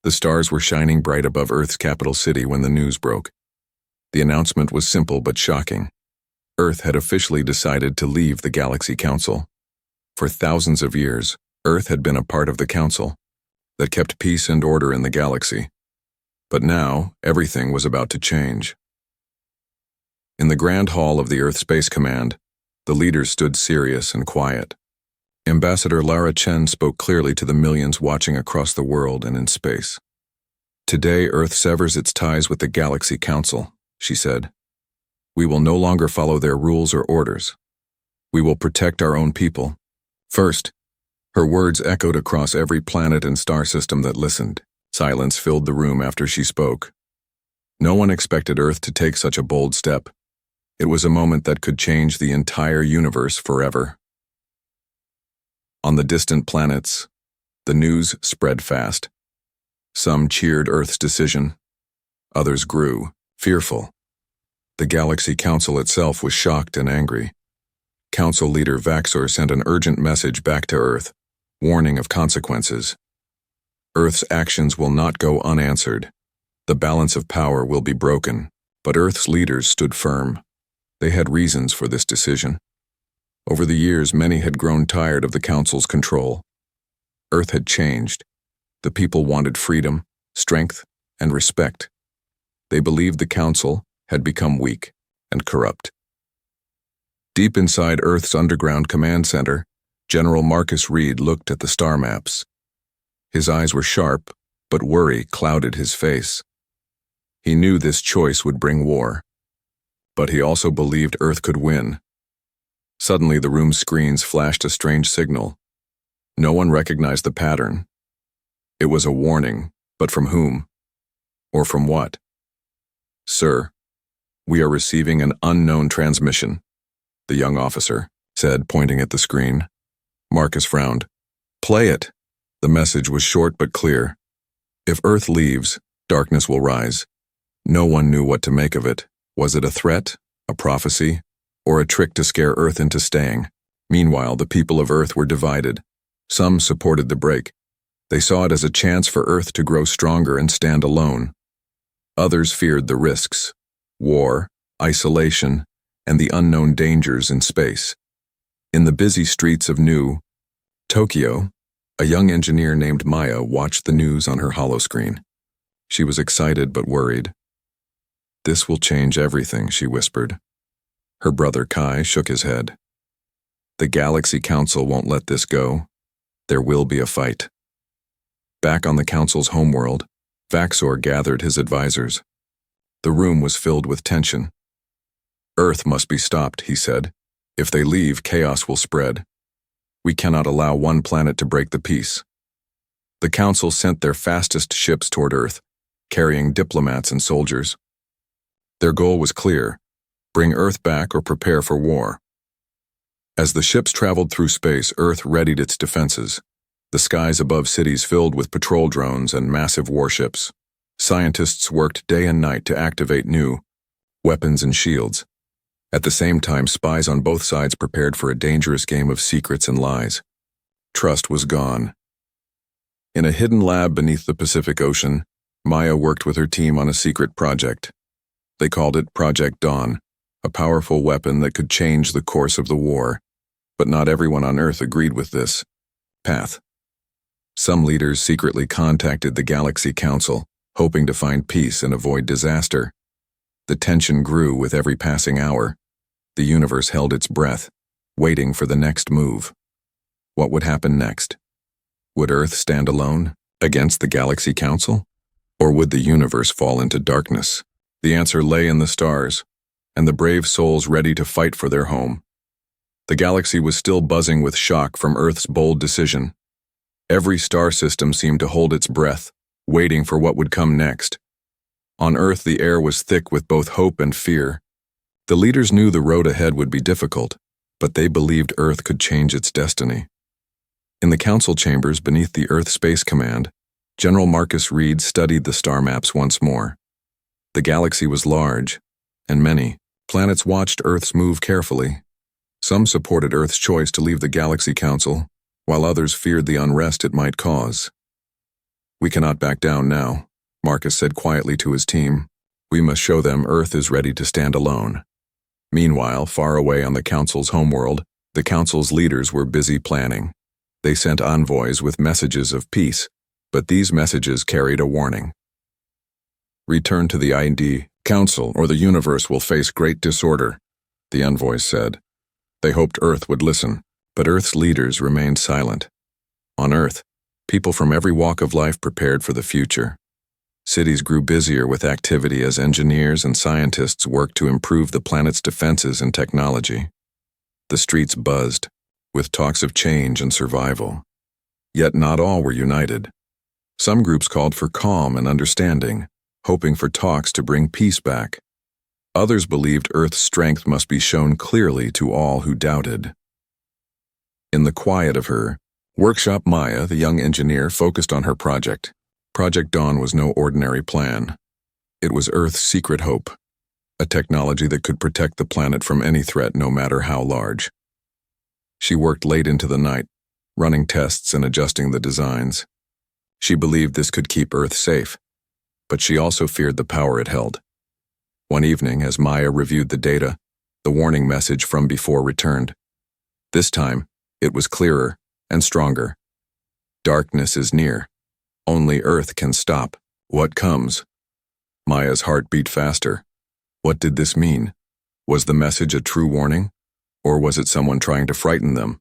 The stars were shining bright above Earth's capital city when the news broke. The announcement was simple but shocking. Earth had officially decided to leave the Galaxy Council. For thousands of years, Earth had been a part of the Council that kept peace and order in the galaxy. But now, everything was about to change. In the Grand Hall of the Earth Space Command, the leaders stood serious and quiet. Ambassador Lara Chen spoke clearly to the millions watching across the world and in space. "Today, Earth severs its ties with the Galaxy Council," she said. "We will no longer follow their rules or orders. We will protect our own people. First." Her words echoed across every planet and star system that listened. Silence filled the room after she spoke. No one expected Earth to take such a bold step. It was a moment that could change the entire universe forever. On the distant planets, the news spread fast. Some cheered Earth's decision. Others grew, fearful. The Galaxy Council itself was shocked and angry. Council leader Vaxor sent an urgent message back to Earth, warning of consequences. Earth's actions will not go unanswered. The balance of power will be broken, but Earth's leaders stood firm. They had reasons for this decision. Over the years, many had grown tired of the Council's control. Earth had changed. The people wanted freedom, strength, and respect. They believed the Council had become weak and corrupt. Deep inside Earth's underground command center, General Marcus Reed looked at the star maps. His eyes were sharp, but worry clouded his face. He knew this choice would bring war, but he also believed Earth could win. Suddenly, the room's screens flashed a strange signal. No one recognized the pattern. It was a warning, but from whom? Or from what? "Sir, we are receiving an unknown transmission," the young officer said, pointing at the screen. Marcus frowned. "Play it." The message was short but clear. "If Earth leaves, darkness will rise." No one knew what to make of it. Was it a threat, a prophecy, or a trick to scare Earth into staying? Meanwhile, the people of Earth were divided. Some supported the break. They saw it as a chance for Earth to grow stronger and stand alone. Others feared the risks: war, isolation, and the unknown dangers in space. In the busy streets of New Tokyo, a young engineer named Maya watched the news on her holoscreen. She was excited but worried. "This will change everything," she whispered. Her brother Kai shook his head. "The Galaxy Council won't let this go. There will be a fight." Back on the Council's homeworld, Vaxor gathered his advisors. The room was filled with tension. "Earth must be stopped," he said. "If they leave, chaos will spread. We cannot allow one planet to break the peace." The Council sent their fastest ships toward Earth, carrying diplomats and soldiers. Their goal was clear: bring Earth back or prepare for war. As the ships traveled through space, Earth readied its defenses. The skies above cities filled with patrol drones and massive warships. Scientists worked day and night to activate new weapons and shields. At the same time, spies on both sides prepared for a dangerous game of secrets and lies. Trust was gone. In a hidden lab beneath the Pacific Ocean, Maya worked with her team on a secret project. They called it Project Dawn, a powerful weapon that could change the course of the war. But not everyone on Earth agreed with this path. Some leaders secretly contacted the Galaxy Council, hoping to find peace and avoid disaster. The tension grew with every passing hour. The universe held its breath, waiting for the next move. What would happen next? Would Earth stand alone against the Galaxy Council? Or would the universe fall into darkness? The answer lay in the stars, and the brave souls ready to fight for their home. The galaxy was still buzzing with shock from Earth's bold decision. Every star system seemed to hold its breath, waiting for what would come next. On Earth, the air was thick with both hope and fear. The leaders knew the road ahead would be difficult, but they believed Earth could change its destiny. In the council chambers beneath the Earth Space Command, General Marcus Reed studied the star maps once more. The galaxy was large, and many planets watched Earth's move carefully. Some supported Earth's choice to leave the Galaxy Council, while others feared the unrest it might cause. "We cannot back down now," Marcus said quietly to his team. "We must show them Earth is ready to stand alone." Meanwhile, far away on the Council's homeworld, the Council's leaders were busy planning. They sent envoys with messages of peace, but these messages carried a warning. "Return to the ID Council, or the universe will face great disorder," the envoys said. They hoped Earth would listen, but Earth's leaders remained silent. On Earth, people from every walk of life prepared for the future. Cities grew busier with activity as engineers and scientists worked to improve the planet's defenses and technology. The streets buzzed, with talks of change and survival. Yet not all were united. Some groups called for calm and understanding, hoping for talks to bring peace back. Others believed Earth's strength must be shown clearly to all who doubted. In the quiet of her workshop, Maya, the young engineer, focused on her project. Project Dawn was no ordinary plan. It was Earth's secret hope, a technology that could protect the planet from any threat, no matter how large. She worked late into the night, running tests and adjusting the designs. She believed this could keep Earth safe, but she also feared the power it held. One evening, as Maya reviewed the data, the warning message from before returned. This time, it was clearer and stronger. Darkness is near. Only Earth can stop what comes. Maya's heart beat faster. What did this mean? Was the message a true warning? Or was it someone trying to frighten them?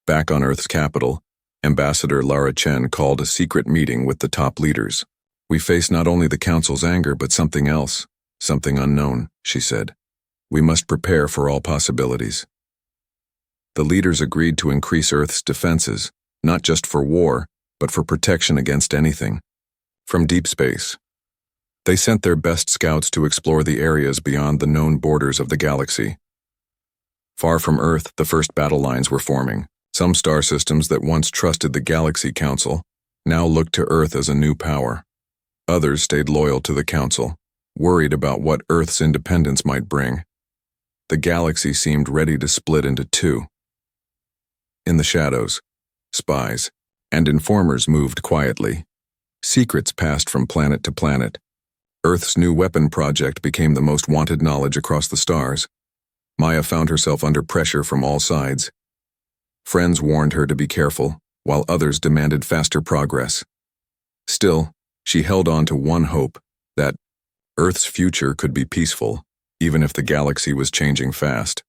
Back on Earth's capital, Ambassador Lara Chen called a secret meeting with the top leaders. "We face not only the Council's anger, but something else, something unknown," she said. "We must prepare for all possibilities." The leaders agreed to increase Earth's defenses, not just for war, but for protection against anything. From deep space, they sent their best scouts to explore the areas beyond the known borders of the galaxy. Far from Earth, the first battle lines were forming. Some star systems that once trusted the Galaxy Council now looked to Earth as a new power. Others stayed loyal to the Council, worried about what Earth's independence might bring. The galaxy seemed ready to split into two. In the shadows, spies and informers moved quietly. Secrets passed from planet to planet. Earth's new weapon project became the most wanted knowledge across the stars. Maya found herself under pressure from all sides. Friends warned her to be careful, while others demanded faster progress. Still, she held on to one hope, that Earth's future could be peaceful, even if the galaxy was changing fast.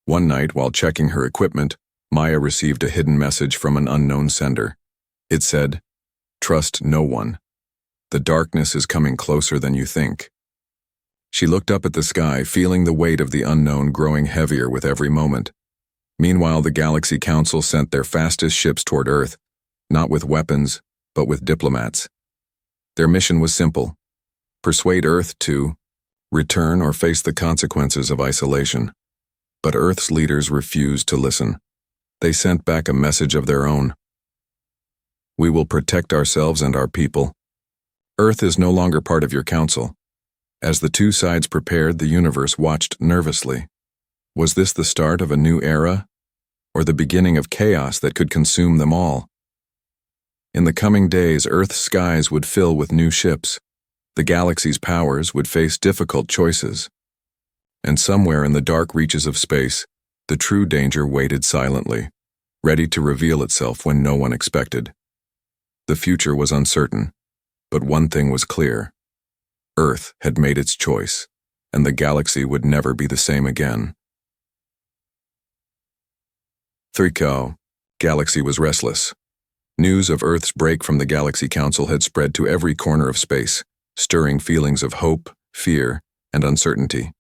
One night, while checking her equipment, Maya received a hidden message from an unknown sender. It said, "Trust no one. The darkness is coming closer than you think." She looked up at the sky, feeling the weight of the unknown growing heavier with every moment. Meanwhile, the Galaxy Council sent their fastest ships toward Earth, not with weapons, but with diplomats. Their mission was simple: persuade Earth to return or face the consequences of isolation. But Earth's leaders refused to listen. They sent back a message of their own. "We will protect ourselves and our people. Earth is no longer part of your council." As the two sides prepared, the universe watched nervously. Was this the start of a new era, or the beginning of chaos that could consume them all? In the coming days, Earth's skies would fill with new ships. The galaxy's powers would face difficult choices. And somewhere in the dark reaches of space, the true danger waited silently, ready to reveal itself when no one expected. The future was uncertain, but one thing was clear. Earth had made its choice, and the galaxy would never be the same again. 3. Galaxy was restless. News of Earth's break from the Galaxy Council had spread to every corner of space, stirring feelings of hope, fear, and uncertainty.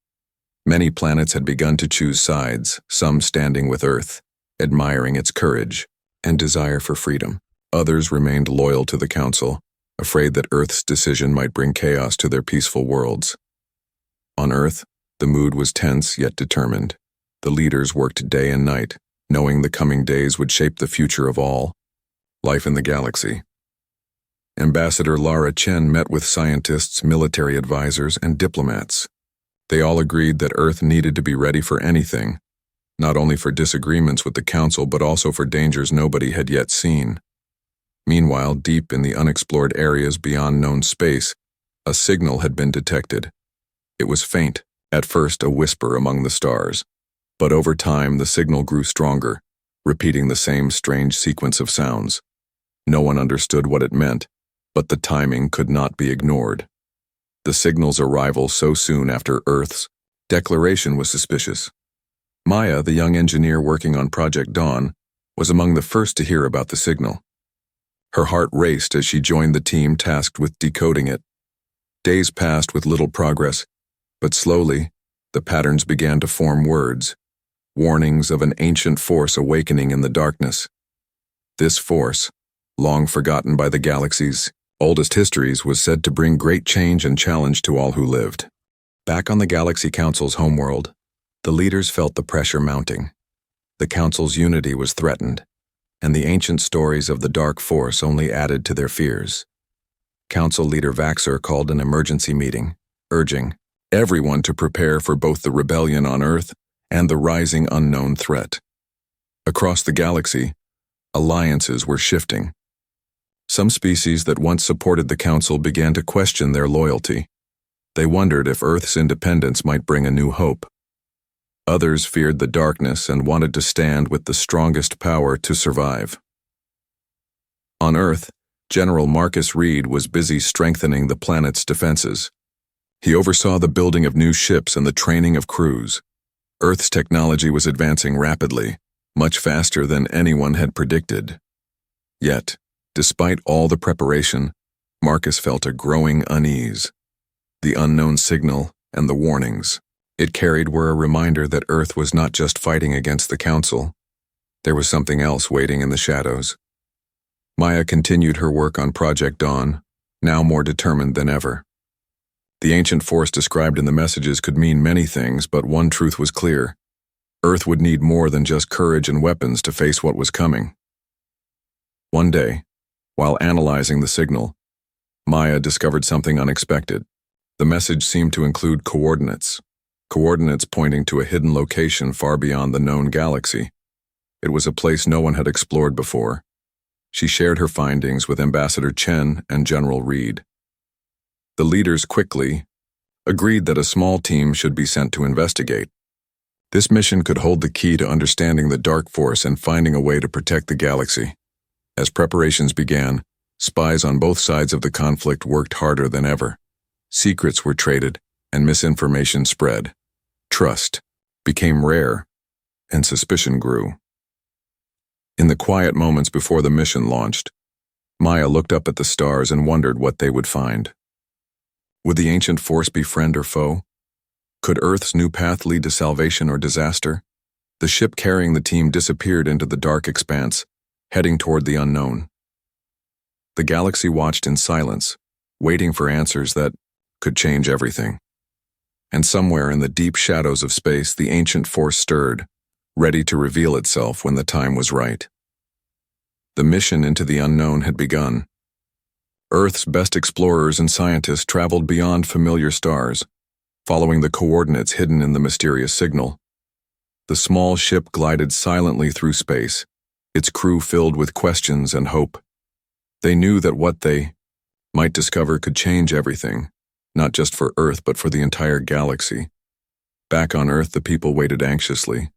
Many planets had begun to choose sides, some standing with Earth, admiring its courage and desire for freedom. Others remained loyal to the Council, afraid that Earth's decision might bring chaos to their peaceful worlds. On Earth, the mood was tense yet determined. The leaders worked day and night, knowing the coming days would shape the future of all life in the galaxy. Ambassador Lara Chen met with scientists, military advisors, and diplomats. They all agreed that Earth needed to be ready for anything, not only for disagreements with the Council but also for dangers nobody had yet seen. Meanwhile, deep in the unexplored areas beyond known space, a signal had been detected. It was faint, at first a whisper among the stars, but over time the signal grew stronger, repeating the same strange sequence of sounds. No one understood what it meant, but the timing could not be ignored. The signal's arrival so soon after Earth's declaration was suspicious. Maya, the young engineer working on Project Dawn, was among the first to hear about the signal. Her heart raced as she joined the team tasked with decoding it. Days passed with little progress, but slowly, the patterns began to form words, warnings of an ancient force awakening in the darkness. This force, long forgotten by the galaxy's oldest histories, was said to bring great change and challenge to all who lived. Back on the Galaxy Council's homeworld, the leaders felt the pressure mounting. The Council's unity was threatened, and the ancient stories of the Dark Force only added to their fears. Council leader Vaxer called an emergency meeting, urging everyone to prepare for both the rebellion on Earth and the rising unknown threat. Across the galaxy, alliances were shifting. Some species that once supported the Council began to question their loyalty. They wondered if Earth's independence might bring a new hope. Others feared the darkness and wanted to stand with the strongest power to survive. On Earth, General Marcus Reed was busy strengthening the planet's defenses. He oversaw the building of new ships and the training of crews. Earth's technology was advancing rapidly, much faster than anyone had predicted. Yet, despite all the preparation, Marcus felt a growing unease. The unknown signal and the warnings it carried were a reminder that Earth was not just fighting against the Council. There was something else waiting in the shadows. Maya continued her work on Project Dawn, now more determined than ever. The ancient force described in the messages could mean many things, but one truth was clear. Earth would need more than just courage and weapons to face what was coming. One day, while analyzing the signal, Maya discovered something unexpected. The message seemed to include coordinates pointing to a hidden location far beyond the known galaxy. It was a place no one had explored before. She shared her findings with Ambassador Chen and General Reed. The leaders quickly agreed that a small team should be sent to investigate. This mission could hold the key to understanding the Dark Force and finding a way to protect the galaxy. As preparations began, spies on both sides of the conflict worked harder than ever. Secrets were traded, and misinformation spread. Trust became rare, and suspicion grew. In the quiet moments before the mission launched, Maya looked up at the stars and wondered what they would find. Would the ancient force be friend or foe? Could Earth's new path lead to salvation or disaster? The ship carrying the team disappeared into the dark expanse, heading toward the unknown. The galaxy watched in silence, waiting for answers that could change everything. And somewhere in the deep shadows of space, the ancient force stirred, ready to reveal itself when the time was right. The mission into the unknown had begun. Earth's best explorers and scientists traveled beyond familiar stars, following the coordinates hidden in the mysterious signal. The small ship glided silently through space, its crew filled with questions and hope. They knew that what they might discover could change everything, not just for Earth but for the entire galaxy. Back on Earth, the people waited anxiously.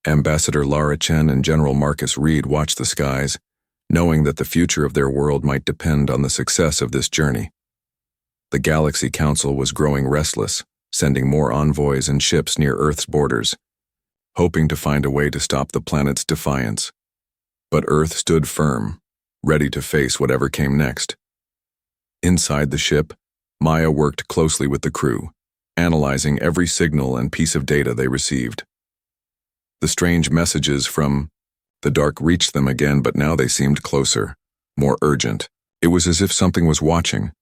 Ambassador Lara Chen and General Marcus Reed watched the skies, knowing that the future of their world might depend on the success of this journey. The Galaxy Council was growing restless, sending more envoys and ships near Earth's borders, hoping to find a way to stop the planet's defiance. But Earth stood firm, ready to face whatever came next. Inside the ship, Maya worked closely with the crew, analyzing every signal and piece of data they received. The strange messages from the dark reached them again, but now they seemed closer, more urgent. It was as if something was watching,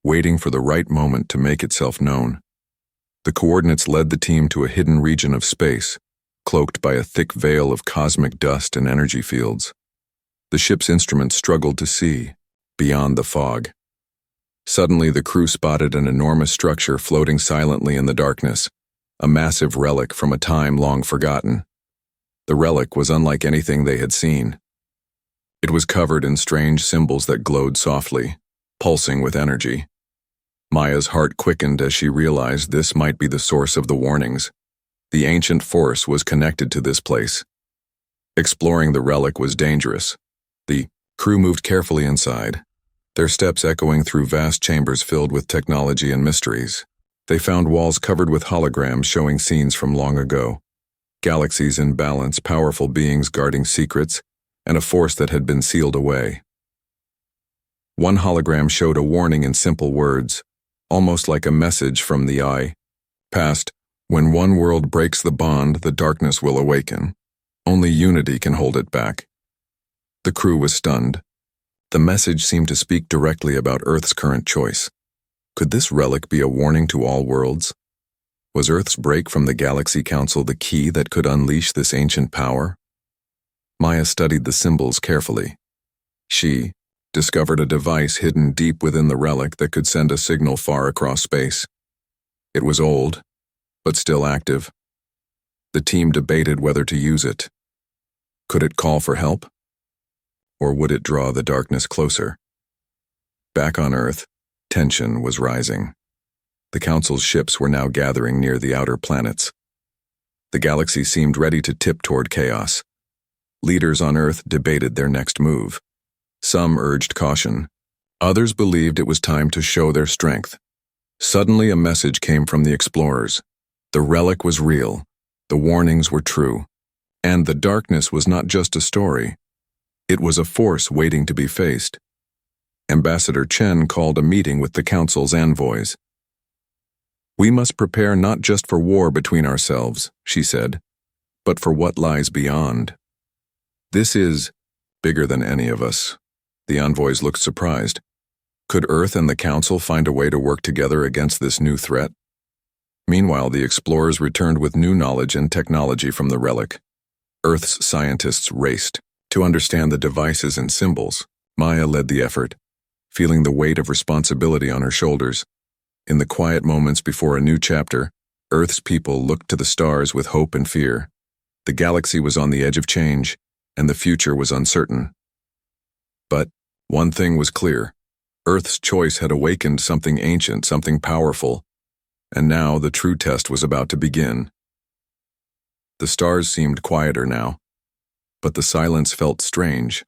waiting for the right moment to make itself known. The coordinates led the team to a hidden region of space, cloaked by a thick veil of cosmic dust and energy fields. The ship's instruments struggled to see beyond the fog. Suddenly, the crew spotted an enormous structure floating silently in the darkness, a massive relic from a time long forgotten. The relic was unlike anything they had seen. It was covered in strange symbols that glowed softly, pulsing with energy. Maya's heart quickened as she realized this might be the source of the warnings. The ancient force was connected to this place. Exploring the relic was dangerous. The crew moved carefully inside, their steps echoing through vast chambers filled with technology and mysteries. They found walls covered with holograms showing scenes from long ago. Galaxies in balance, powerful beings guarding secrets, and a force that had been sealed away. One hologram showed a warning in simple words, almost like a message from the eye. Past, when one world breaks the bond, the darkness will awaken. Only unity can hold it back. The crew was stunned. The message seemed to speak directly about Earth's current choice. Could this relic be a warning to all worlds? Was Earth's break from the Galaxy Council the key that could unleash this ancient power? Maya studied the symbols carefully. She discovered a device hidden deep within the relic that could send a signal far across space. It was old, but still active. The team debated whether to use it. Could it call for help? Or would it draw the darkness closer? Back on Earth, tension was rising. The Council's ships were now gathering near the outer planets. The galaxy seemed ready to tip toward chaos. Leaders on Earth debated their next move. Some urged caution. Others believed it was time to show their strength. Suddenly a message came from the explorers. The relic was real. The warnings were true. And the darkness was not just a story. It was a force waiting to be faced. Ambassador Chen called a meeting with the Council's envoys. "We must prepare not just for war between ourselves," she said, "but for what lies beyond. This is bigger than any of us." The envoys looked surprised. Could Earth and the Council find a way to work together against this new threat? Meanwhile, the explorers returned with new knowledge and technology from the relic. Earth's scientists raced to understand the devices and symbols. Maya led the effort, feeling the weight of responsibility on her shoulders. In the quiet moments before a new chapter, Earth's people looked to the stars with hope and fear. The galaxy was on the edge of change, and the future was uncertain. But one thing was clear. Earth's choice had awakened something ancient, something powerful, and now the true test was about to begin. The stars seemed quieter now, but the silence felt strange,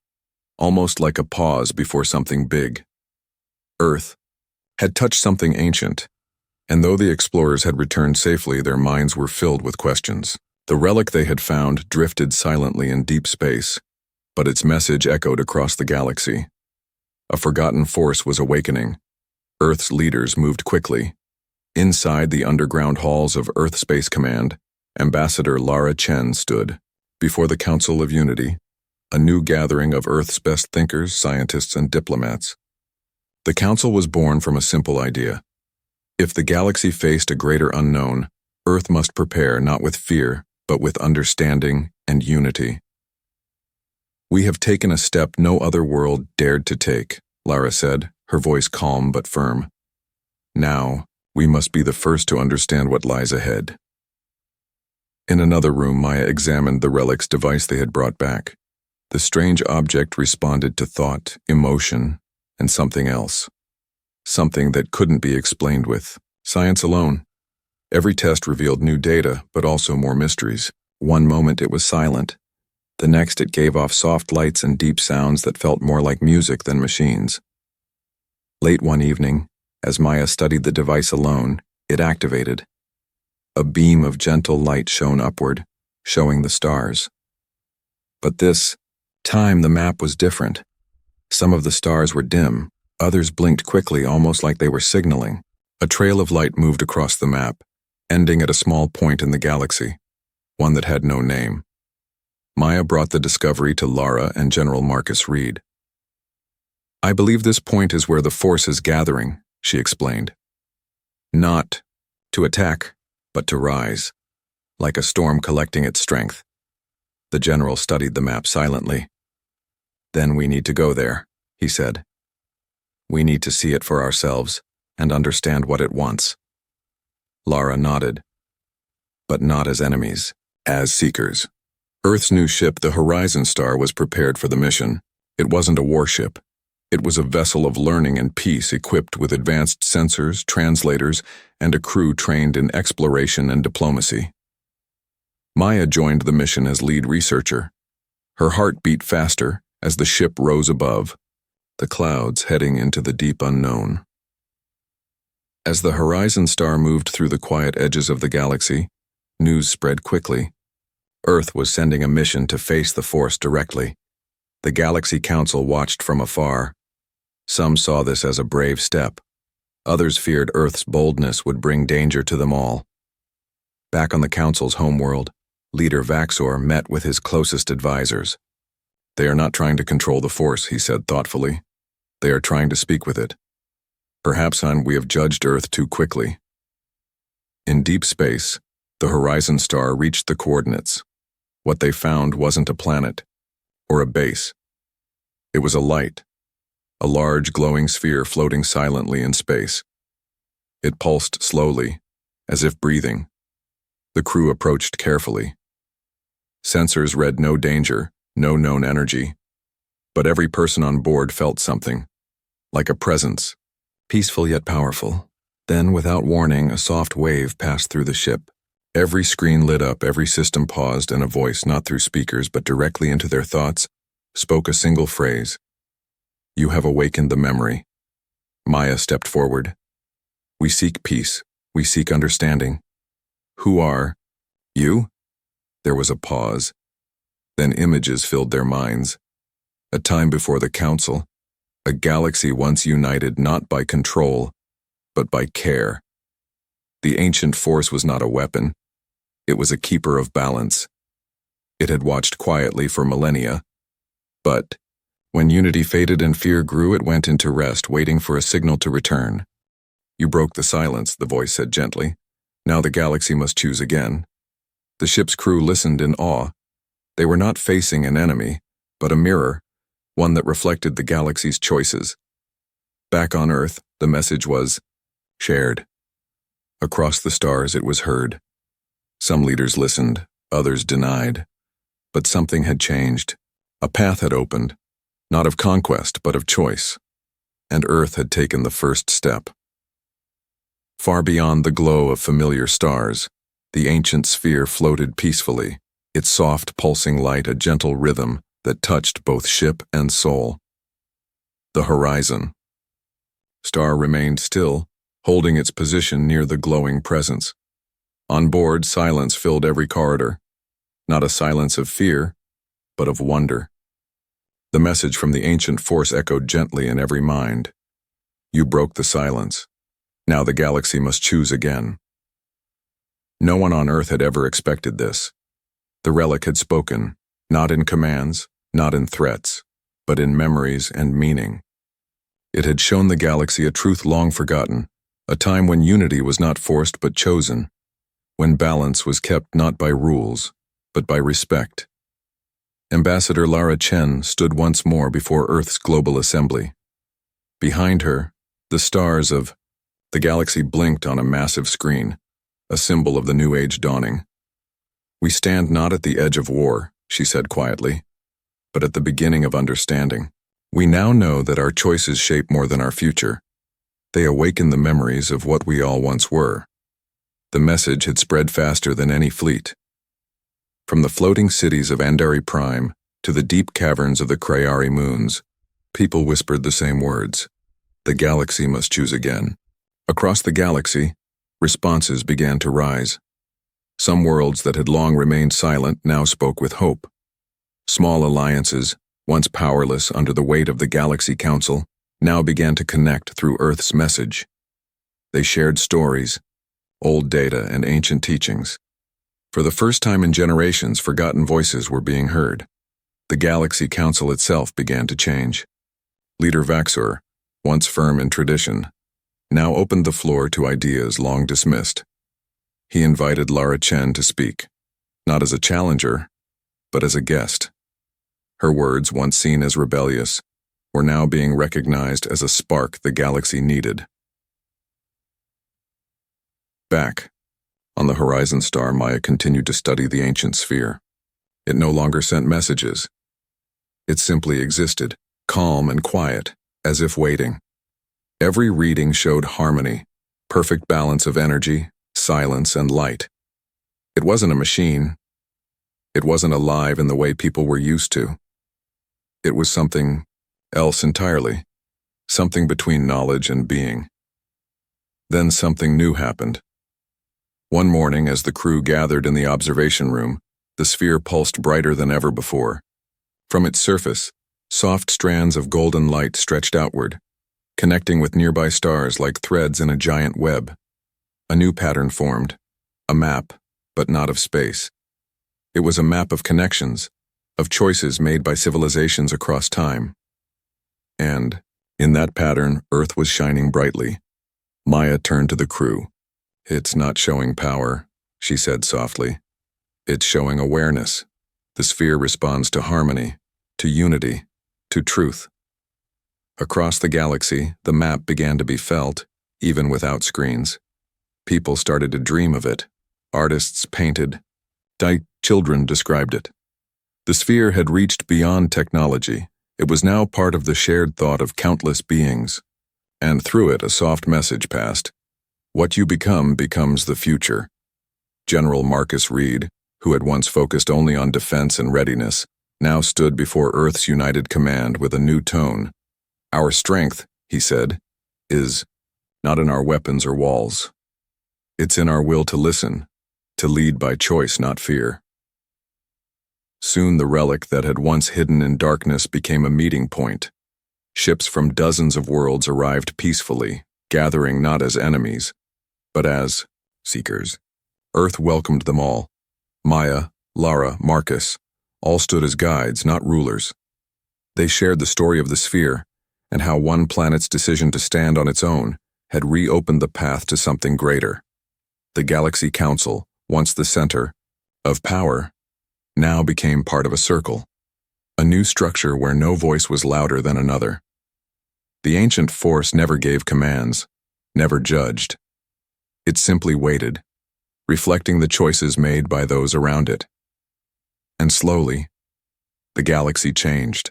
almost like a pause before something big. Earth had touched something ancient, and though the explorers had returned safely, their minds were filled with questions. The relic they had found drifted silently in deep space, but its message echoed across the galaxy. A forgotten force was awakening. Earth's leaders moved quickly. Inside the underground halls of Earth Space Command, Ambassador Lara Chen stood. Before the Council of Unity, a new gathering of Earth's best thinkers, scientists, and diplomats. The Council was born from a simple idea. If the galaxy faced a greater unknown, Earth must prepare not with fear, but with understanding and unity. "We have taken a step no other world dared to take," Lara said, her voice calm but firm. "Now, we must be the first to understand what lies ahead." In another room, Maya examined the relic's device they had brought back. The strange object responded to thought, emotion, and something else. Something that couldn't be explained with science alone. Every test revealed new data, but also more mysteries. One moment it was silent. The next it gave off soft lights and deep sounds that felt more like music than machines. Late one evening, as Maya studied the device alone, it activated. A beam of gentle light shone upward, showing the stars. But this time the map was different. Some of the stars were dim, others blinked quickly, almost like they were signaling. A trail of light moved across the map, ending at a small point in the galaxy, one that had no name. Maya brought the discovery to Lara and General Marcus Reed. "I believe this point is where the force is gathering," she explained. "Not to attack, but to rise, like a storm collecting its strength." The general studied the map silently. "Then we need to go there," he said. "We need to see it for ourselves and understand what it wants." Lara nodded. But not as enemies, as seekers. Earth's new ship, the Horizon Star, was prepared for the mission. It wasn't a warship. It was a vessel of learning and peace equipped with advanced sensors, translators, and a crew trained in exploration and diplomacy. Maya joined the mission as lead researcher. Her heart beat faster as the ship rose above, the clouds heading into the deep unknown. As the horizon star moved through the quiet edges of the galaxy, news spread quickly. Earth was sending a mission to face the force directly. The Galaxy Council watched from afar. Some saw this as a brave step. Others feared Earth's boldness would bring danger to them all. Back on the Council's homeworld, Leader Vaxor met with his closest advisors. "They are not trying to control the force," he said thoughtfully. "They are trying to speak with it. Perhaps, hon, we have judged Earth too quickly." In deep space, the horizon star reached the coordinates. What they found wasn't a planet or a base. It was a light, a large glowing sphere floating silently in space. It pulsed slowly, as if breathing. The crew approached carefully. Sensors read no danger, no known energy. But every person on board felt something, like a presence, peaceful yet powerful. Then, without warning, a soft wave passed through the ship. Every screen lit up, every system paused, and a voice, not through speakers but directly into their thoughts, spoke a single phrase. "You have awakened the memory." Maya stepped forward. "We seek peace. We seek understanding." "Who are you?" There was a pause. Then images filled their minds. A time before the Council, a galaxy once united not by control, but by care. The ancient force was not a weapon. It was a keeper of balance. It had watched quietly for millennia. But when unity faded and fear grew, it went into rest, waiting for a signal to return. "You broke the silence," the voice said gently. "Now the galaxy must choose again." The ship's crew listened in awe. They were not facing an enemy, but a mirror, one that reflected the galaxy's choices. Back on Earth, the message was shared. Across the stars, it was heard. Some leaders listened, others denied. But something had changed. A path had opened, not of conquest, but of choice. And Earth had taken the first step. Far beyond the glow of familiar stars, the ancient sphere floated peacefully, its soft, pulsing light a gentle rhythm that touched both ship and soul. The horizon. Star remained still, holding its position near the glowing presence. On board, silence filled every corridor. Not a silence of fear, but of wonder. The message from the ancient force echoed gently in every mind. "You broke the silence. Now the galaxy must choose again." No one on Earth had ever expected this. The relic had spoken, not in commands, not in threats, but in memories and meaning. It had shown the galaxy a truth long forgotten, a time when unity was not forced but chosen, when balance was kept not by rules, but by respect. Ambassador Lara Chen stood once more before Earth's global assembly. Behind her, the stars of the galaxy blinked on a massive screen, a symbol of the new age dawning. "We stand not at the edge of war," she said quietly, "but at the beginning of understanding. We now know that our choices shape more than our future. They awaken the memories of what we all once were." The message had spread faster than any fleet. From the floating cities of Andari Prime to the deep caverns of the Krayari moons, people whispered the same words. The galaxy must choose again. Across the galaxy, responses began to rise. Some worlds that had long remained silent now spoke with hope. Small alliances, once powerless under the weight of the Galaxy Council, now began to connect through Earth's message. They shared stories, old data, and ancient teachings. For the first time in generations, forgotten voices were being heard. The Galaxy Council itself began to change. Leader Vaxor, once firm in tradition, now opened the floor to ideas long dismissed. He invited Lara Chen to speak, not as a challenger, but as a guest. Her words, once seen as rebellious, were now being recognized as a spark the galaxy needed. Back, on the horizon star, Maya continued to study the ancient sphere. It no longer sent messages. It simply existed, calm and quiet, as if waiting. Every reading showed harmony, perfect balance of energy, silence, and light. It wasn't a machine. It wasn't alive in the way people were used to. It was something else entirely, something between knowledge and being. Then something new happened. One morning, as the crew gathered in the observation room, the sphere pulsed brighter than ever before. From its surface, soft strands of golden light stretched outward, connecting with nearby stars like threads in a giant web. A new pattern formed, a map, but not of space. It was a map of connections, of choices made by civilizations across time. And, in that pattern, Earth was shining brightly. Maya turned to the crew. "It's not showing power," she said softly. "It's showing awareness. The sphere responds to harmony, to unity, to truth." Across the galaxy, the map began to be felt, even without screens. People started to dream of it. Artists painted. Children described it. The sphere had reached beyond technology. It was now part of the shared thought of countless beings. And through it, a soft message passed. What you become becomes the future. General Marcus Reed, who had once focused only on defense and readiness, now stood before Earth's united command with a new tone. "Our strength," he said, "is not in our weapons or walls. It's in our will to listen, to lead by choice, not fear." Soon the relic that had once hidden in darkness became a meeting point. Ships from dozens of worlds arrived peacefully, gathering not as enemies, but as seekers. Earth welcomed them all. Maya, Lara, Marcus, all stood as guides, not rulers. They shared the story of the sphere, and how one planet's decision to stand on its own had reopened the path to something greater. The Galaxy Council, once the center of power, now became part of a circle, a new structure where no voice was louder than another. The ancient force never gave commands, never judged. It simply waited, reflecting the choices made by those around it. And slowly, the galaxy changed.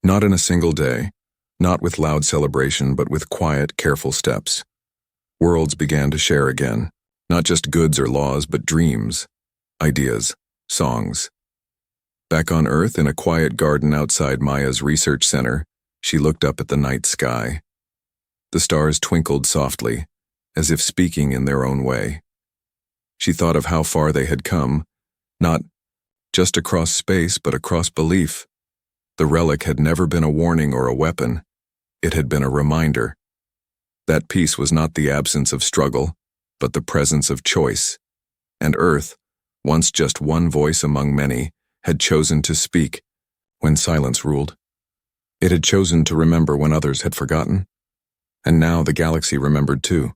Not in a single day, not with loud celebration, but with quiet, careful steps. Worlds began to share again, not just goods or laws, but dreams, ideas, songs. Back on Earth, in a quiet garden outside Maya's research center, she looked up at the night sky. The stars twinkled softly, as if speaking in their own way. She thought of how far they had come, not just across space, but across belief. The relic had never been a warning or a weapon. It had been a reminder. That peace was not the absence of struggle, but the presence of choice. And Earth, once just one voice among many, had chosen to speak when silence ruled. It had chosen to remember when others had forgotten. And now the galaxy remembered too.